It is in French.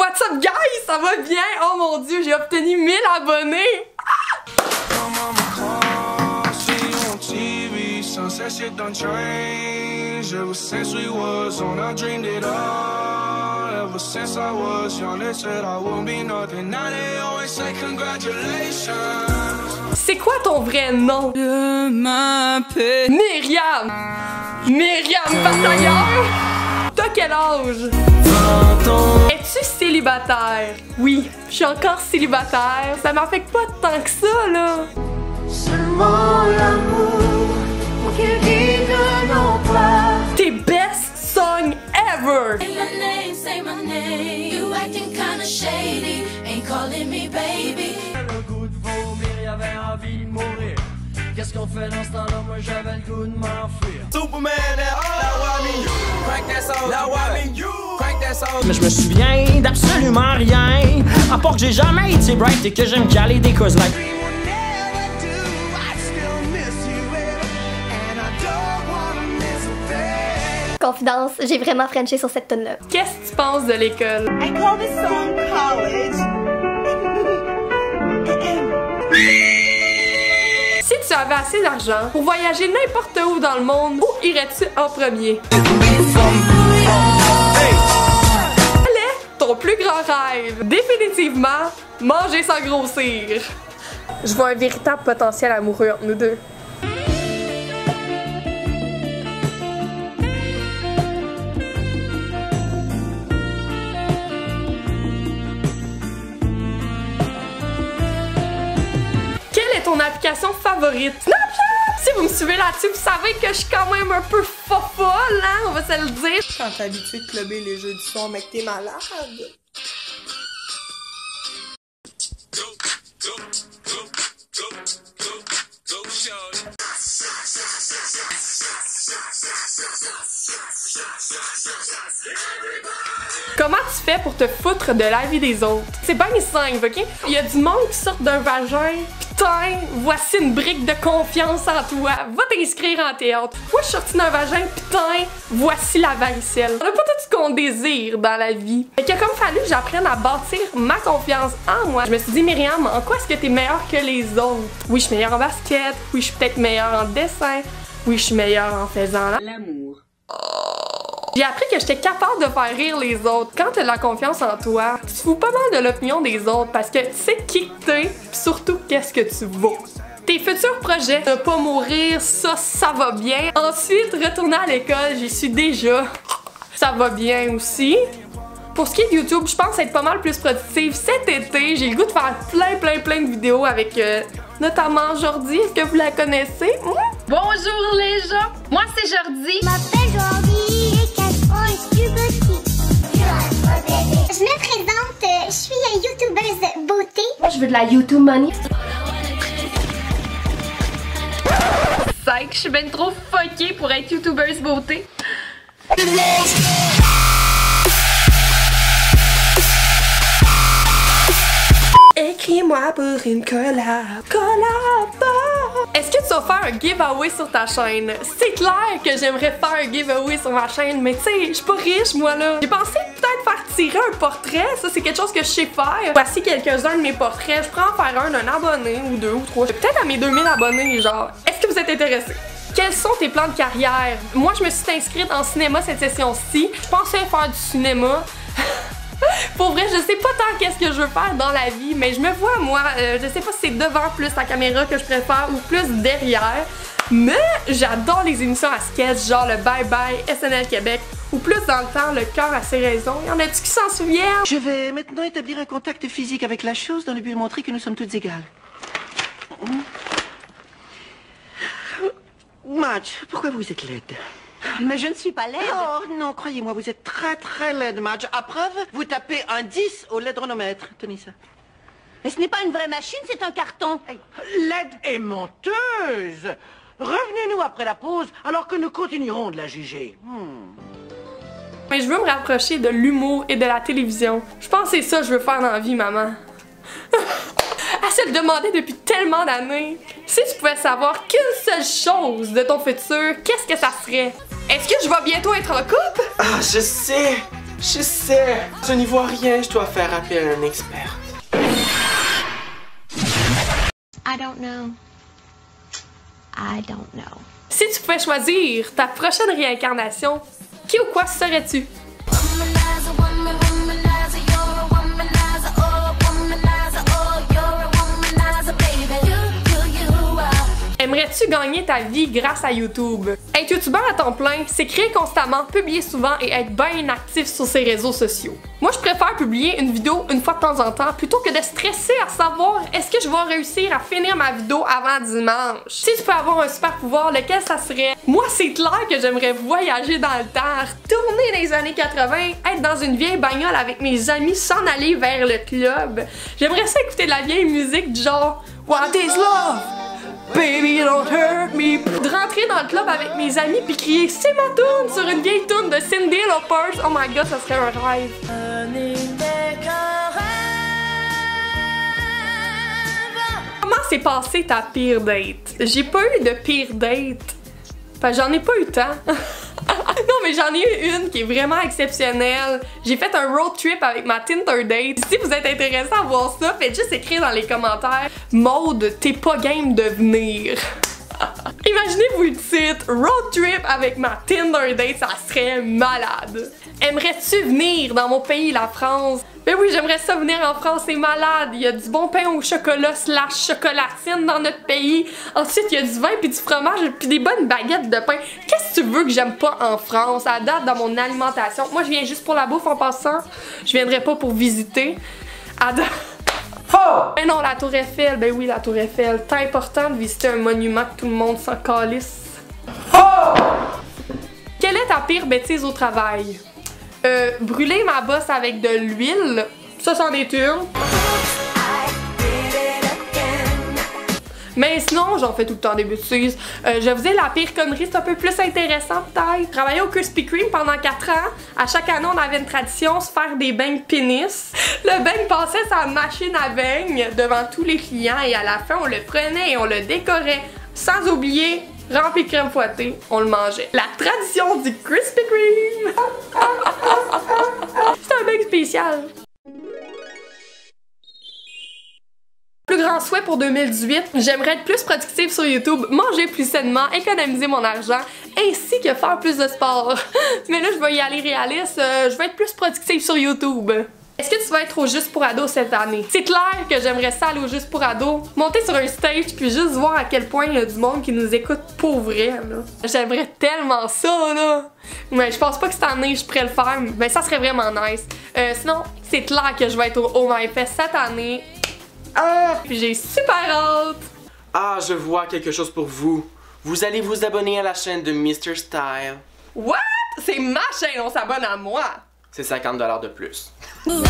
What's up guys, ça va bien? Oh mon dieu, j'ai obtenu 1000 abonnés! C'est quoi ton vrai nom? Je m'appelle Myriam! Myriam Batailleur! T'as quel âge? 20 ans. Es-tu célibataire? Oui, je suis encore célibataire. Ça m'affecte pas tant que ça, là. Seulement l'amour pour qu'il vive de nos pas. Tes best song ever! Say my name, say my name. You acting kinda shady, ain't calling me baby. Le goût de vomir, y'avait envie de mourir. Qu'est-ce qu'on fait dans ce temps-là? Moi j'avais le goût de m'enfuir. Superman, mais je me souviens d'absolument rien. À part que j'ai jamais été bright et que j'aime caler des causes like. Confidence, j'ai vraiment frenché sur cette tune-là. Qu'est-ce que tu penses de l'école? I call this song college. Si tu avais assez d'argent pour voyager n'importe où dans le monde, où irais-tu en premier? Quel est ton plus grand rêve? Définitivement, manger sans grossir. Je vois un véritable potentiel amoureux entre nous deux. Quelle est ton application favorite? Snapchat! Si vous me suivez là-dessus, vous savez que je suis quand même un peu fofolle, hein? On va se le dire. Quand t'es habitué de clubber les jeux du son, mec, t'es malade. Comment tu fais pour te foutre de la vie des autres? C'est bien simple, ok? Il y a du monde qui sort d'un vagin. Putain, voici une brique de confiance en toi. Va t'inscrire en théâtre. Moi, je suis sortie d'un vagin. Putain, voici la varicelle. On a pas tout ce qu'on désire dans la vie. Fait qu'il a comme fallu que j'apprenne à bâtir ma confiance en moi. Je me suis dit, Myriam, en quoi est-ce que t'es meilleure que les autres? Oui, je suis meilleure en basket. Oui, je suis peut-être meilleure en dessin. Oui, je suis meilleure en faisant L'amour. J'ai appris que j'étais capable de faire rire les autres. Quand t'as de la confiance en toi, tu te fous pas mal de l'opinion des autres parce que tu sais qui t'es, pis surtout qu'est-ce que tu vaux. Tes futurs projets, ne pas mourir, ça va bien. Ensuite, retourner à l'école, j'y suis déjà. Ça va bien aussi. Pour ce qui est de YouTube, je pense être pas mal plus productive cet été. J'ai le goût de faire plein de vidéos avec notamment Jordi. Est-ce que vous la connaissez? Bonjour les gens, moi c'est Jordi. Je m'appelle Jordi et je me présente, je suis youtubeuse beauté. Moi je veux de la YouTube money. Je suis ben trop fuckée pour être youtubeuse beauté. Écris-moi pour une collab. Est-ce que tu vas faire un giveaway sur ta chaîne? C'est clair que j'aimerais faire un giveaway sur ma chaîne, mais tu sais, je suis pas riche moi là. J'ai pensé peut-être faire tirer un portrait, ça c'est quelque chose que je sais faire. Voici quelques-uns de mes portraits, je prends en faire un d'un abonné ou deux ou trois. Peut-être à mes 2000 abonnés genre. Est-ce que vous êtes intéressés? Quels sont tes plans de carrière? Moi je me suis inscrite en cinéma cette session-ci. Je pensais faire du cinéma. Pour vrai, je sais pas tant qu'est-ce que je veux faire dans la vie, mais je me vois moi, je sais pas si c'est devant plus la caméra que je préfère ou plus derrière, mais j'adore les émissions à sketch, genre le Bye Bye, SNL Québec, ou plus dans le temps, le cœur a ses raisons. Y en a-tu qui s'en souviennent? Je vais maintenant établir un contact physique avec la chose dans le but de montrer que nous sommes toutes égales. Madge, pourquoi vous êtes laide? Mais je ne suis pas laide. Oh non, croyez-moi, vous êtes très laide, Madge. À preuve, vous tapez un 10 au laidronomètre. Tenez ça. Mais ce n'est pas une vraie machine, c'est un carton. Laide et menteuse. Revenez-nous après la pause, alors que nous continuerons de la juger. Mais je veux me rapprocher de l'humour et de la télévision. Je pense que c'est ça que je veux faire dans la vie, maman. Elle se le demandait depuis tellement d'années. Si tu pouvais savoir qu'une seule chose de ton futur, qu'est-ce que ça serait? Est-ce que je vais bientôt être en couple? Ah, je sais! Je sais, je n'y vois rien, je dois faire appel à un expert. I don't know. I don't know. Si tu pouvais choisir ta prochaine réincarnation, qui ou quoi serais-tu? Aimerais-tu gagner ta vie grâce à YouTube? Être youtubeur à temps plein, c'est créer constamment, publier souvent et être bien actif sur ses réseaux sociaux. Moi, je préfère publier une vidéo une fois de temps en temps plutôt que de stresser à savoir est-ce que je vais réussir à finir ma vidéo avant dimanche. Si tu peux avoir un super pouvoir, lequel ça serait? Moi, c'est clair que j'aimerais voyager dans le temps, retourner dans les années 80, être dans une vieille bagnole avec mes amis, s'en aller vers le club. J'aimerais ça écouter de la vieille musique du genre What is love? Baby don't hurt me. De rentrer dans le club avec mes amis puis crier c'est ma tune sur une vieille tune de Cyndi Lauper. Oh my god, ça serait un rêve. Comment s'est passé ta pire date? J'ai pas eu de pire date. Enfin, j'en ai pas eu tant. Non, mais j'en ai eu une qui est vraiment exceptionnelle. J'ai fait un road trip avec ma Tinder date. Si vous êtes intéressé à voir ça, faites juste écrire dans les commentaires Maude, t'es pas game de venir. Imaginez-vous le titre Road trip avec ma Tinder date, ça serait malade. Aimerais-tu venir dans mon pays, la France? Ben oui, j'aimerais ça venir en France, c'est malade. Il y a du bon pain au chocolat / chocolatine dans notre pays. Ensuite, il y a du vin puis du fromage puis des bonnes baguettes de pain. Qu'est-ce que tu veux que j'aime pas en France? À date, dans mon alimentation. Moi, je viens juste pour la bouffe en passant. Je viendrais pas pour visiter. À date... Oh! Ben non, la Tour Eiffel. Ben oui, la Tour Eiffel. C'est important de visiter un monument que tout le monde s'en calisse. Oh! Quelle est ta pire bêtise au travail? Brûler ma bosse avec de l'huile, ça c'en est une. Mais sinon, j'en fais tout le temps des bêtises. Je faisais la pire connerie, c'est un peu plus intéressant peut-être. Travailler au Krispy Kreme pendant 4 ans. À chaque année, on avait une tradition, se faire des beignes pénis. Le beigne passait sa machine à beignes devant tous les clients et à la fin, on le prenait et on le décorait. Sans oublier, rempli de crème fouettée, on le mangeait. La tradition du Krispy Kreme! C'est un beigne spécial. Plus grand souhait pour 2018, j'aimerais être plus productive sur YouTube, manger plus sainement, économiser mon argent, ainsi que faire plus de sport. Mais là, je vais y aller réaliste, je vais être plus productive sur YouTube. Est-ce que tu vas être au Juste pour Ado cette année? C'est clair que j'aimerais ça aller au Juste pour Ado, monter sur un stage puis juste voir à quel point il y a du monde qui nous écoute pour vrai, là. J'aimerais tellement ça, là! Mais je pense pas que cette année je pourrais le faire, mais ça serait vraiment nice. Sinon, c'est clair que je vais être au Oh My Fest cette année. Puis j'ai super hâte! Ah, je vois quelque chose pour vous. Vous allez vous abonner à la chaîne de Mr. Style. What? C'est ma chaîne, on s'abonne à moi! C'est 50$ de plus. Ooh.